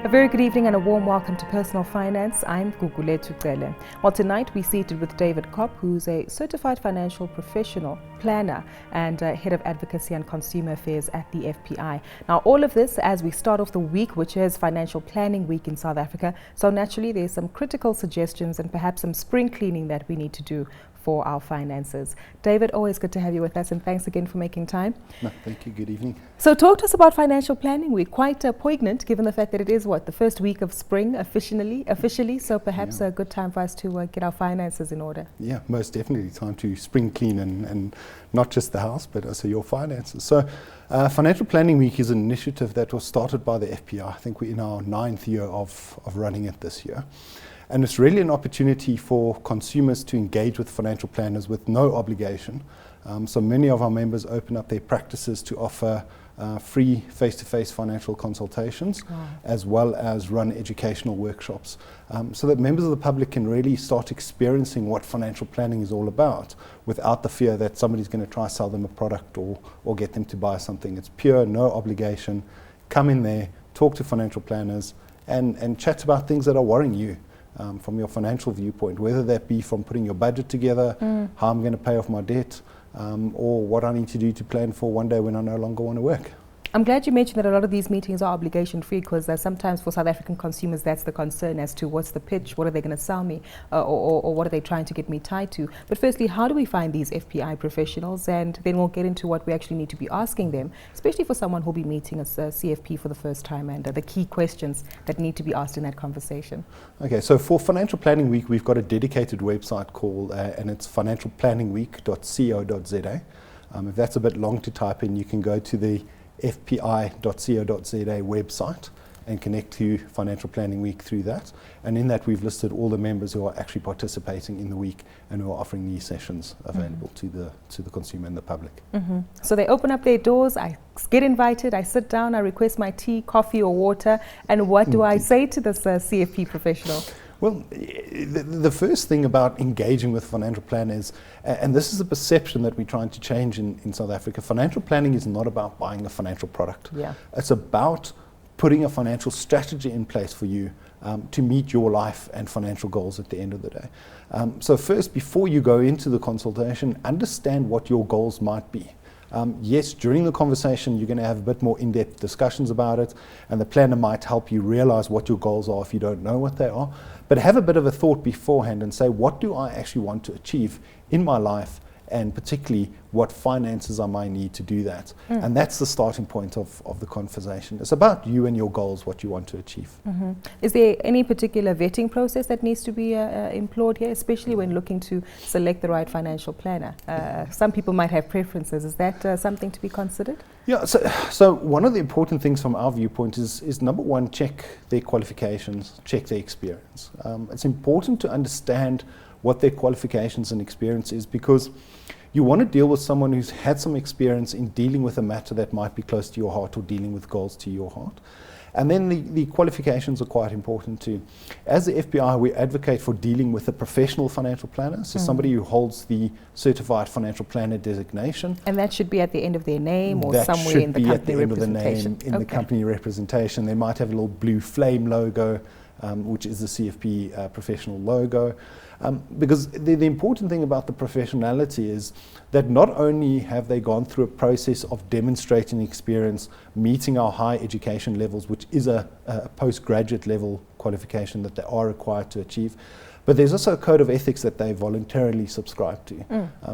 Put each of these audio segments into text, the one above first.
A very good evening and a warm welcome to Personal Finance. I'm Gugulethu Cele. Well, tonight we're seated with David Kop, who's a certified financial professional, planner, and head of advocacy and consumer affairs at the FPI. Now, all of this as we start off the week, which is Financial Planning Week in South Africa. So naturally, there's some critical suggestions and perhaps some spring cleaning that we need to do for our finances. David, always good to have you with us, and thanks again for making time. No, thank you. Good evening. So talk to us about Financial Planning Week. Quite poignant, given the fact that it is, the first week of spring officially, so perhaps a good time for us to get our finances in order. Yeah, most definitely time to spring clean and not just the house, but also your finances. So Financial Planning Week is an initiative that was started by the FPI. I think we're in our 9th year of running it this year. And it's really an opportunity for consumers to engage with financial planners with no obligation. So many of our members open up their practices to offer free face-to-face financial consultations, as well as run educational workshops, so that members of the public can really start experiencing what financial planning is all about without the fear that somebody's going to try to sell them a product or get them to buy something. It's pure, no obligation. Come in there, talk to financial planners, and chat about things that are worrying you. From your financial viewpoint, whether that be from putting your budget together, how I'm going to pay off my debt, or what I need to do to plan for one day when I no longer want to work. I'm glad you mentioned that a lot of these meetings are obligation free, because sometimes for South African consumers that's the concern as to what's the pitch, what are they going to sell me, or what are they trying to get me tied to. But firstly, how do we find these FPI professionals? And then we'll get into what we actually need to be asking them, especially for someone who'll be meeting a CFP for the first time, and the key questions that need to be asked in that conversation. Okay, so for Financial Planning Week, we've got a dedicated website called, and it's financialplanningweek.co.za. If that's a bit long to type in, you can go to the fpi.co.za website and connect to Financial Planning Week through that. And in that, we've listed all the members who are actually participating in the week and who are offering these sessions available to the consumer and the public. So they open up their doors, I get invited, I sit down, I request my tea, coffee or water, and what do I say to this CFP professional? Well, the first thing about engaging with financial planners, and this is a perception that we're trying to change in South Africa, financial planning is not about buying a financial product. It's about putting a financial strategy in place for you to meet your life and financial goals at the end of the day. So first, before you go into the consultation, understand what your goals might be. Yes, during the conversation, you're going to have a bit more in-depth discussions about it, and the planner might help you realize what your goals are if you don't know what they are. But have a bit of a thought beforehand and say, what do I actually want to achieve in my life, and particularly what finances I might need to do that. And that's the starting point of the conversation. It's about you and your goals, what you want to achieve. Is there any particular vetting process that needs to be employed here, especially when looking to select the right financial planner? Some people might have preferences. Is that something to be considered? Yeah, so one of the important things from our viewpoint is number one, check their qualifications, check their experience. It's important to understand what their qualifications and experience is, because you want to deal with someone who's had some experience in dealing with a matter that might be close to your heart or dealing with goals to your heart. And then the qualifications are quite important too. As the FPI, we advocate for dealing with a professional financial planner, so somebody who holds the certified financial planner designation. And that should be at the end of their name, or that somewhere in the company at the end representation. Of the name, in the company representation. They might have a little blue flame logo, which is the CFP professional logo. Because the important thing about the professionality is that not only have they gone through a process of demonstrating experience, meeting our high education levels, which is a postgraduate level qualification that they are required to achieve, but there's also a code of ethics that they voluntarily subscribe to.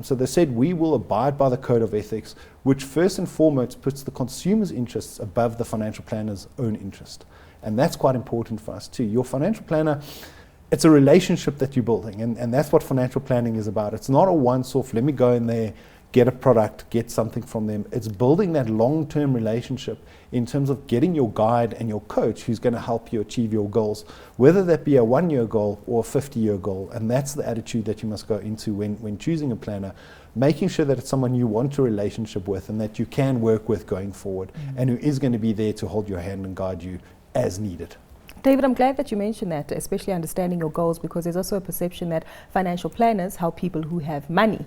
So they said, we will abide by the code of ethics, which first and foremost puts the consumer's interests above the financial planner's own interest. And that's quite important for us too. Your financial planner, it's a relationship that you're building, and that's what financial planning is about. It's not a once-off, let me go in there, get a product, get something from them. It's building that long-term relationship in terms of getting your guide and your coach who's going to help you achieve your goals, whether that be a 1-year goal or a 50-year goal. And that's the attitude that you must go into when choosing a planner, making sure that it's someone you want a relationship with and that you can work with going forward, and who is going to be there to hold your hand and guide you as needed. David, I'm glad that you mentioned that, especially understanding your goals, because there's also a perception that financial planners help people who have money.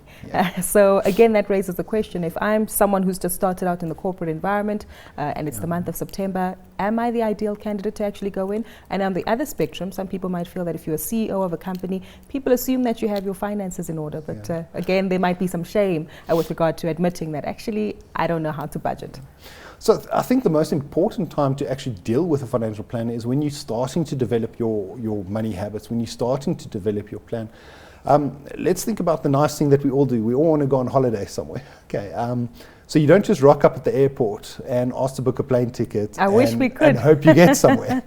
So again, that raises the question, if I'm someone who's just started out in the corporate environment and it's the month of September, am I the ideal candidate to actually go in? And on the other spectrum, some people might feel that if you're a CEO of a company, people assume that you have your finances in order. But again, there might be some shame with regard to admitting that actually, I don't know how to budget. So I think the most important time to actually deal with a financial planner is when you're starting to develop your money habits, when you're starting to develop your plan. Let's think about the nice thing that we all do. We all want to go on holiday somewhere. Okay. So you don't just rock up at the airport and ask to book a plane ticket and hope you get somewhere.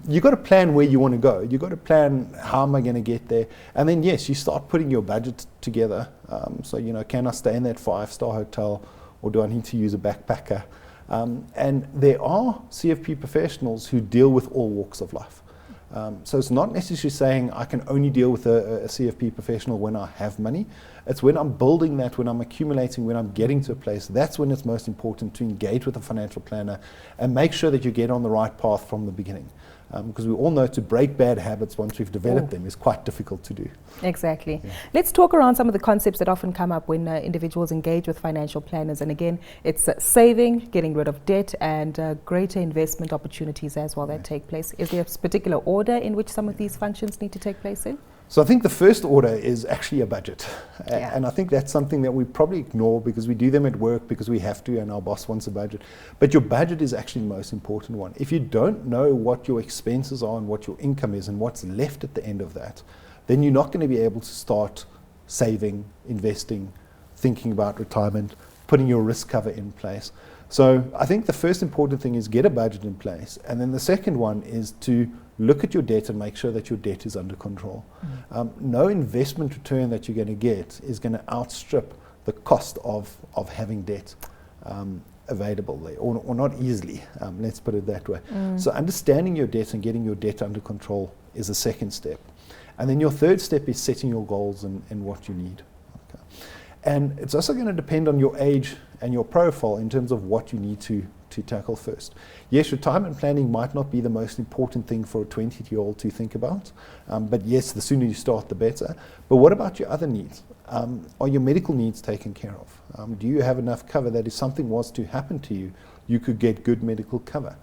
You've got to plan where you want to go. You've got to plan, how am I going to get there? And then, yes, you start putting your budget together. So, you know, can I stay in that 5-star hotel, or do I need to use a backpacker? And there are CFP professionals who deal with all walks of life. So it's not necessarily saying I can only deal with a CFP professional when I have money. It's when I'm building that, when I'm accumulating, when I'm getting to a place, that's when it's most important to engage with a financial planner and make sure that you get on the right path from the beginning. Because we all know to break bad habits once we've developed them is quite difficult to do. Exactly. Yeah. Let's talk around some of the concepts that often come up when individuals engage with financial planners. And again, it's saving, getting rid of debt, and greater investment opportunities as well that take place. Is there a particular order in which some of these functions need to take place in? So I think the first order is actually a budget. And I think that's something that we probably ignore because we do them at work because we have to and our boss wants a budget. But your budget is actually the most important one. If you don't know what your expenses are and what your income is and what's left at the end of that, then you're not going to be able to start saving, investing, thinking about retirement, putting your risk cover in place. So I think the first important thing is get a budget in place. And then the second one is to look at your debt and make sure that your debt is under control. No investment return that you're going to get is going to outstrip the cost of having debt available there, or not easily, let's put it that way. So understanding your debt and getting your debt under control is the second step. And then your third step is setting your goals and what you need. Okay. And it's also going to depend on your age and your profile in terms of what you need to tackle first. Yes, retirement planning might not be the most important thing for a 20-year-old to think about, but yes, the sooner you start, the better. But what about your other needs? Are your medical needs taken care of? Do you have enough cover that if something was to happen to you, you could get good medical cover?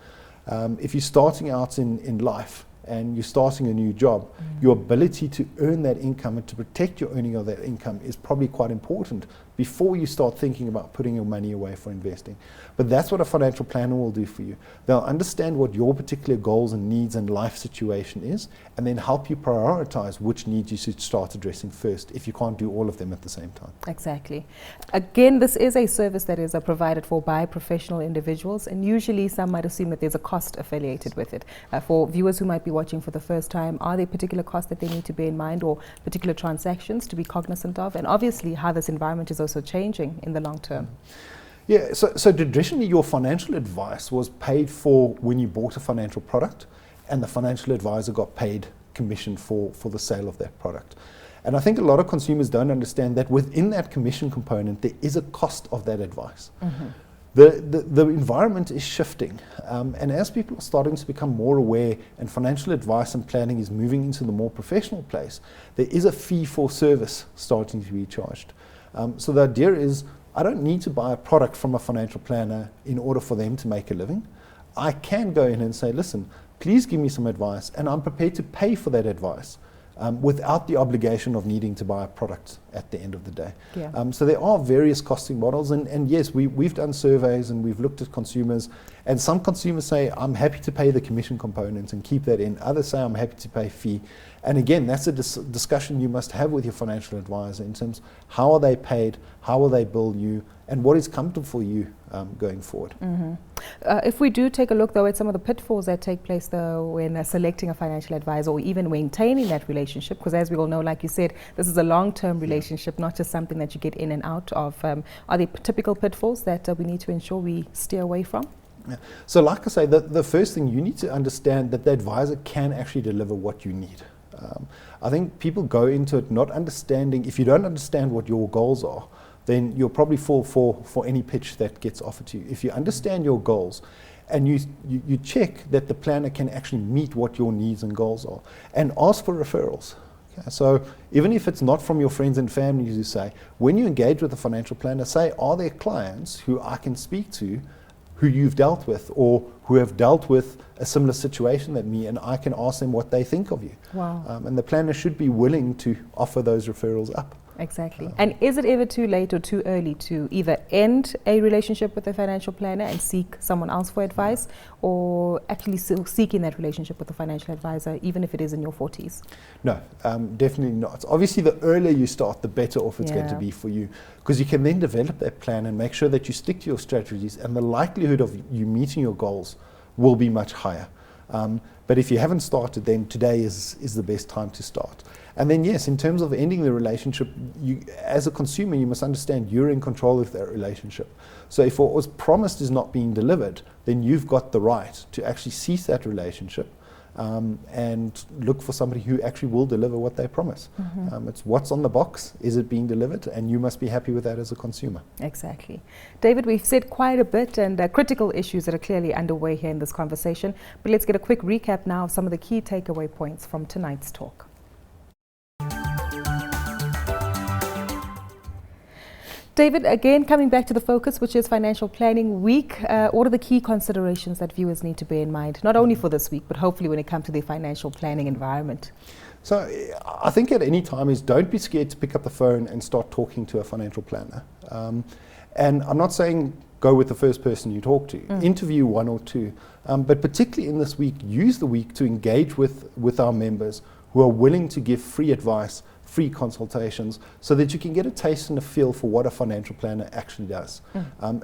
If you're starting out in life and you're starting a new job, your ability to earn that income and to protect your earning of that income is probably quite important before you start thinking about putting your money away for investing. But that's what a financial planner will do for you. They'll understand what your particular goals and needs and life situation is, and then help you prioritize which needs you should start addressing first if you can't do all of them at the same time. Exactly. Again, this is a service that is provided for by professional individuals, and usually some might assume that there's a cost affiliated with it. For viewers who might be watching for the first time, are there particular costs that they need to bear in mind, or particular transactions to be cognizant of? And obviously how this environment is also changing in the long term. Yeah, so traditionally your financial advice was paid for when you bought a financial product, and the financial advisor got paid commission for the sale of that product. And I think a lot of consumers don't understand that within that commission component there is a cost of that advice. The environment is shifting, and as people are starting to become more aware and financial advice and planning is moving into the more professional place, there is a fee for service starting to be charged. So the idea is, I don't need to buy a product from a financial planner in order for them to make a living. I can go in and say, listen, please give me some advice, and I'm prepared to pay for that advice without the obligation of needing to buy a product at the end of the day. So there are various costing models, and yes, we've done surveys and we've looked at consumers, and some consumers say, I'm happy to pay the commission component and keep that in. Others say, I'm happy to pay a fee. And again, that's a discussion you must have with your financial advisor in terms of how are they paid, how will they bill you, and what is comfortable for you going forward. If we do take a look though at some of the pitfalls that take place though when selecting a financial advisor, or even maintaining that relationship, because as we all know, like you said, this is a long-term relationship, not just something that you get in and out of. Are there typical pitfalls that we need to ensure we steer away from? So like I say, the first thing, you need to understand that the advisor can actually deliver what you need. I think people go into it not understanding. If you don't understand what your goals are, then you'll probably fall for any pitch that gets offered to you. If you understand your goals and you check that the planner can actually meet what your needs and goals are, and ask for referrals. Okay? So even if it's not from your friends and family, as you say, when you engage with a financial planner, say, are there clients who I can speak to who you've dealt with or who have dealt with a similar situation than me, and I can ask them what they think of you. Wow. And the planner should be willing to offer those referrals up. Exactly. And is it ever too late or too early to either end a relationship with a financial planner and seek someone else for advice, or actually still seeking that relationship with a financial advisor, even if it is in your 40s? No, definitely not. Obviously, the earlier you start, the better off it's going to be for you, because you can then develop that plan and make sure that you stick to your strategies, and the likelihood of you meeting your goals will be much higher. But if you haven't started, then today is the best time to start. And then yes, in terms of ending the relationship, you, as a consumer, you must understand you're in control of that relationship. So if what was promised is not being delivered, then you've got the right to actually cease that relationship and look for somebody who actually will deliver what they promise. It's what's on the box, is it being delivered, and you must be happy with that as a consumer. Exactly. David, we've said quite a bit, and critical issues that are clearly underway here in this conversation, but let's get a quick recap now of some of the key takeaway points from tonight's talk. David, again, coming back to the focus, which is Financial Planning Week, what are the key considerations that viewers need to bear in mind, not only for this week, but hopefully when it comes to the financial planning environment? So I think at any time is don't be scared to pick up the phone and start talking to a financial planner. And I'm not saying go with the first person you talk to, interview one or two, but particularly in this week, use the week to engage with our members who are willing to give free advice, free consultations, so that you can get a taste and a feel for what a financial planner actually does.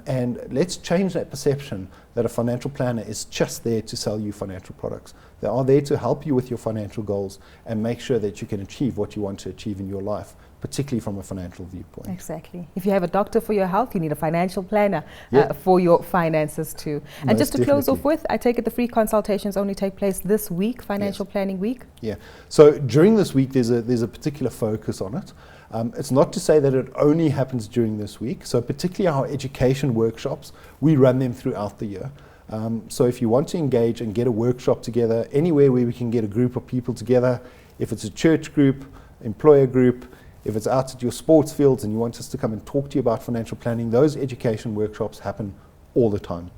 And let's change that perception that a financial planner is just there to sell you financial products. They are there to help you with your financial goals and make sure that you can achieve what you want to achieve in your life, particularly from a financial viewpoint. Exactly. If you have a doctor for your health, you need a financial planner for your finances too. And Most just to close definitely. off with, I take it the free consultations only take place this week, Financial Planning Week? Yeah. So during this week, there's a particular focus on it. It's not to say that it only happens during this week. So particularly our education workshops, we run them throughout the year. So if you want to engage and get a workshop together, anywhere where we can get a group of people together, if it's a church group, employer group, if it's out at your sports fields and you want us to come and talk to you about financial planning, those education workshops happen all the time.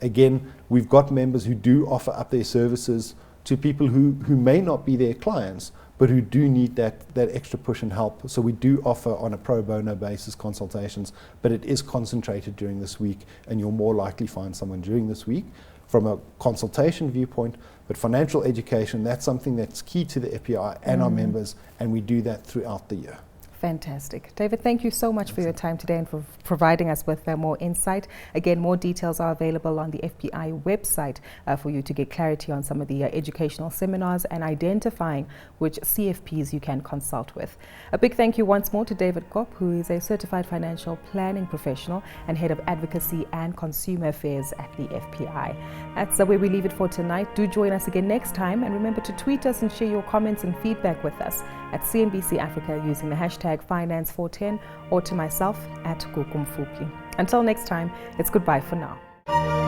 Again, we've got members who do offer up their services to people who may not be their clients, but who do need that extra push and help. So we do offer on a pro bono basis consultations, but it is concentrated during this week, and you'll more likely find someone during this week from a consultation viewpoint. But financial education, that's something that's key to the FPI and our members, and we do that throughout the year. Fantastic. David, thank you so much for your time today and for providing us with more insight. Again, more details are available on the FPI website for you to get clarity on some of the educational seminars and identifying which CFPs you can consult with. A big thank you once more to David Kop, who is a certified financial planning professional and head of advocacy and consumer affairs at the FPI. That's where we leave it for tonight. Do join us again next time, and remember to tweet us and share your comments and feedback with us at CNBC Africa using the hashtag Finance410 or to myself at Gugulethu Cele. Until next time, it's goodbye for now.